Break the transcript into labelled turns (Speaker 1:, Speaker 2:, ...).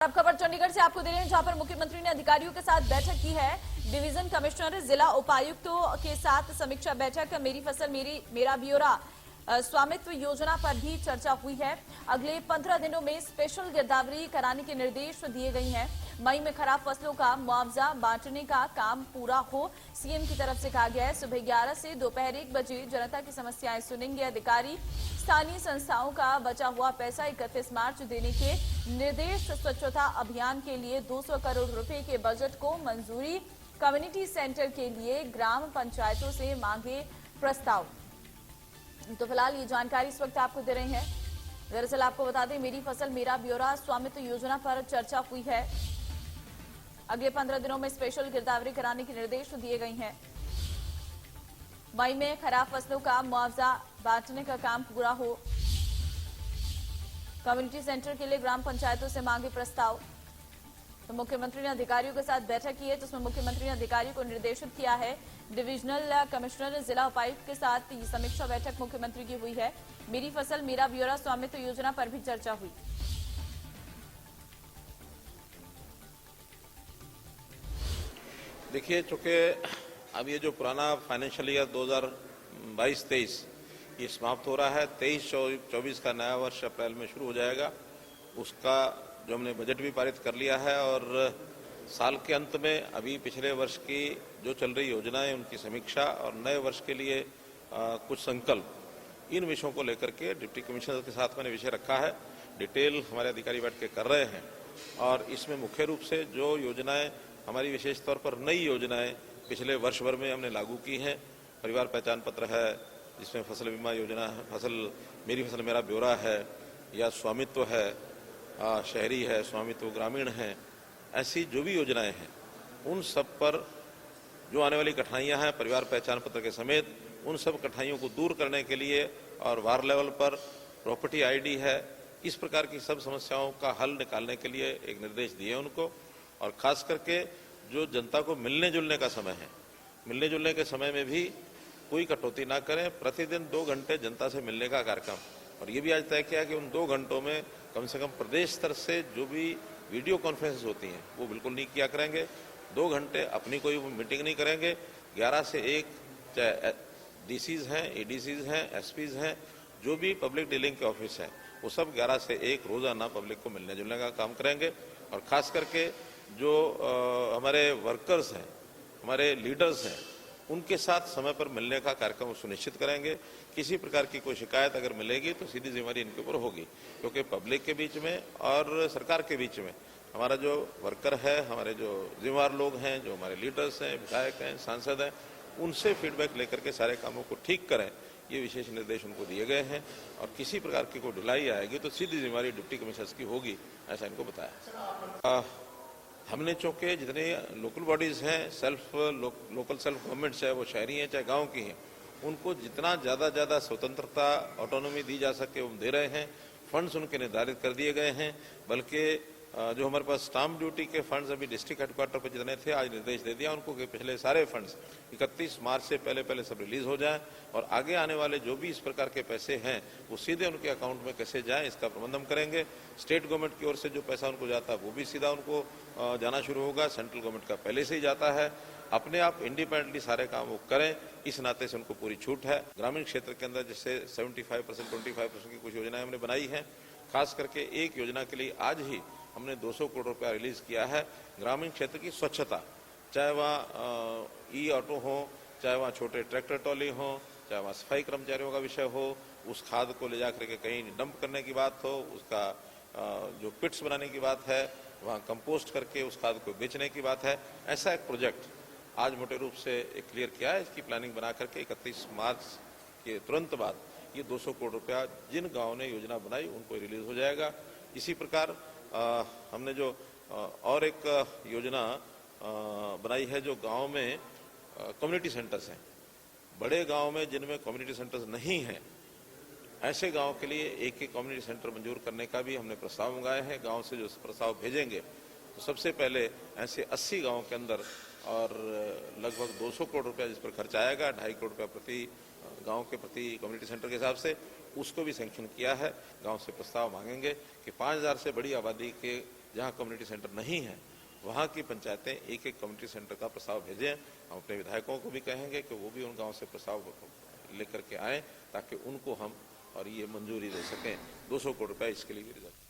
Speaker 1: अब खबर चंडीगढ़ से आपको दे रहे हैं, जहां पर मुख्यमंत्री ने अधिकारियों के साथ बैठक की है। डिवीजन कमिश्नर, जिला उपायुक्तों के साथ समीक्षा बैठक। मेरी फसल मेरा ब्यौरा स्वामित्व योजना पर भी चर्चा हुई है। अगले 15 दिनों में स्पेशल गिरदावरी कराने के निर्देश दिए गए हैं। मई में खराब फसलों का मुआवजा बांटने का काम पूरा हो, सीएम की तरफ से कहा गया है। सुबह 11 से दोपहर 1 बजे जनता की समस्याएं सुनेंगे अधिकारी। स्थानीय संस्थाओं का बचा हुआ पैसा 31 मार्च देने के निर्देश। स्वच्छता अभियान के लिए 200 करोड़ रुपए के बजट को मंजूरी। कम्युनिटी सेंटर के लिए ग्राम पंचायतों से मांगे प्रस्ताव। तो फिलहाल ये जानकारी इस वक्त आपको दे रहे हैं। दरअसल आपको बता दें, मेरी फसल मेरा ब्यौरा स्वामित्व योजना पर चर्चा हुई है। अगले 15 दिनों में स्पेशल गिरदावरी कराने के निर्देश दिए गए हैं। मई में खराब फसलों का मुआवजा बांटने का काम पूरा हो। कम्युनिटी सेंटर के लिए ग्राम पंचायतों से मांगे प्रस्ताव। तो मुख्यमंत्री ने अधिकारियों के साथ बैठक की है, जिसमें मुख्यमंत्री ने अधिकारियों को निर्देशित किया है। डिविजनल कमिश्नर, जिला उपायुक्त के साथ ये समीक्षा बैठक मुख्यमंत्री की हुई है। मेरी फसल मेरा ब्यौरा स्वामित्व योजना पर भी चर्चा हुई।
Speaker 2: देखिए, चूंकि अब ये जो पुराना फाइनेंशियल ईयर 2022-23 ये समाप्त हो रहा है। 23-24 का नया वर्ष अप्रैल में शुरू हो जाएगा। उसका जो हमने बजट भी पारित कर लिया है और साल के अंत में अभी पिछले वर्ष की जो चल रही योजनाएं उनकी समीक्षा और नए वर्ष के लिए कुछ संकल्प, इन विषयों को लेकर के डिप्टी कमिश्नर के साथ मैंने विषय रखा है। डिटेल हमारे अधिकारी बैठ के कर रहे हैं और इसमें मुख्य रूप से जो योजनाएं हमारी विशेष तौर पर नई योजनाएं पिछले वर्ष भर में हमने लागू की हैं, परिवार पहचान पत्र है, जिसमें फसल बीमा योजना है, मेरी फसल मेरा ब्यौरा है, या स्वामित्व है, शहरी है, स्वामित्व ग्रामीण है, ऐसी जो भी योजनाएं हैं उन सब पर जो आने वाली कठिनाइयां हैं परिवार पहचान पत्र के समेत, उन सब कठिनाइयों को दूर करने के लिए और वार्ड लेवल पर प्रॉपर्टी आईडी है, इस प्रकार की सब समस्याओं का हल निकालने के लिए एक निर्देश दिए उनको। और खास करके जो जनता को मिलने जुलने का समय है, मिलने जुलने के समय में भी कोई कटौती ना करें। प्रतिदिन 2 घंटे जनता से मिलने का कार्यक्रम, और ये भी आज तय किया कि उन 2 घंटों में कम से कम प्रदेश स्तर से जो भी वीडियो कॉन्फ्रेंस होती हैं वो बिल्कुल नहीं किया करेंगे। 2 घंटे अपनी कोई मीटिंग नहीं करेंगे। 11 से 1 चाहे डीसीज हैं, एडीसीज हैं, एसपीज हैं, जो भी पब्लिक डीलिंग के ऑफिस हैं, वो सब 11 से 1 रोजाना पब्लिक को मिलने जुलने का काम करेंगे। और खास करके जो हमारे वर्कर्स हैं, हमारे लीडर्स हैं, उनके साथ समय पर मिलने का कार्यक्रम सुनिश्चित करेंगे। किसी प्रकार की कोई शिकायत अगर मिलेगी तो सीधी जिम्मेदारी इनके ऊपर होगी, क्योंकि पब्लिक के बीच में और सरकार के बीच में हमारा जो वर्कर है, हमारे जो जिम्मेदार लोग हैं, जो हमारे लीडर्स हैं, विधायक हैं, सांसद हैं, उनसे फीडबैक लेकर के सारे कामों को ठीक करें, ये विशेष निर्देश उनको दिए गए हैं। और किसी प्रकार की कोई ढिलाई आएगी तो सीधी जिम्मेदारी डिप्टी कमिश्नर्स की होगी, ऐसा इनको बताया। हमने चूंकि जितने लोकल बॉडीज हैं, लोकल सेल्फ गवर्नमेंट, चाहे वो शहरी हैं चाहे गांव की हैं, उनको जितना ज़्यादा स्वतंत्रता, ऑटोनॉमी दी जा सके वो दे रहे हैं। फंड्स उनके निर्धारित कर दिए गए हैं। बल्कि जो हमारे पास स्टाम्प ड्यूटी के फंड्स अभी डिस्ट्रिक्ट हेडक्वार्टर पर जितने थे, आज निर्देश दे दिया उनको कि पिछले सारे फंड्स 31 मार्च से पहले सब रिलीज हो जाएं, और आगे आने वाले जो भी इस प्रकार के पैसे हैं वो सीधे उनके अकाउंट में कैसे जाएं, इसका प्रबंध हम करेंगे। स्टेट गवर्नमेंट की ओर से जो पैसा उनको जाता है वो भी सीधा उनको जाना शुरू होगा। सेंट्रल गवर्नमेंट का पहले से ही जाता है। अपने आप इंडिपेंडेंटली सारे काम वो करें, इस नाते से उनको पूरी छूट है। ग्रामीण क्षेत्र के अंदर जैसे 75%, 25% की कुछ योजनाएं हमने बनाई हैं। खास करके एक योजना के लिए आज ही हमने 200 करोड़ रुपया रिलीज किया है। ग्रामीण क्षेत्र की स्वच्छता, चाहे वहाँ ई ऑटो हो, चाहे वहाँ छोटे ट्रैक्टर ट्रॉली हो, चाहे वहाँ सफाई कर्मचारियों का विषय हो, उस खाद को ले जाकर के कहीं डंप करने की बात हो, उसका जो पिट्स बनाने की बात है, वहाँ कंपोस्ट करके उस खाद को बेचने की बात है। ऐसा एक प्रोजेक्ट आज मोटे रूप से क्लियर किया है। इसकी प्लानिंग बना करके 31 मार्च के तुरंत बाद ये 200 करोड़ रुपया जिन गाँव ने योजना बनाई उनको रिलीज हो जाएगा। इसी प्रकार हमने जो और एक योजना बनाई है, जो गांव में कम्युनिटी सेंटर्स हैं, बड़े गांव में जिनमें कम्युनिटी सेंटर्स नहीं हैं, ऐसे गांव के लिए एक कम्युनिटी सेंटर मंजूर करने का भी हमने प्रस्ताव मंगाए हैं। गांव से जो प्रस्ताव भेजेंगे तो सबसे पहले ऐसे 80 गांव के अंदर, और लगभग 200 करोड़ रुपया जिस पर खर्च आएगा, 2.5 करोड़ रुपया प्रति गांव के प्रति कम्युनिटी सेंटर के हिसाब से, उसको भी सैंक्शन किया है। गांव से प्रस्ताव मांगेंगे कि 5000 से बड़ी आबादी के जहां कम्युनिटी सेंटर नहीं है वहां की पंचायतें एक एक कम्युनिटी सेंटर का प्रस्ताव भेजें। हम अपने विधायकों को भी कहेंगे कि वो भी उन गांव से प्रस्ताव लेकर के आए ताकि उनको हम और ये मंजूरी दे सकें। 200 करोड़ रुपए इसके लिए भी रिजर्व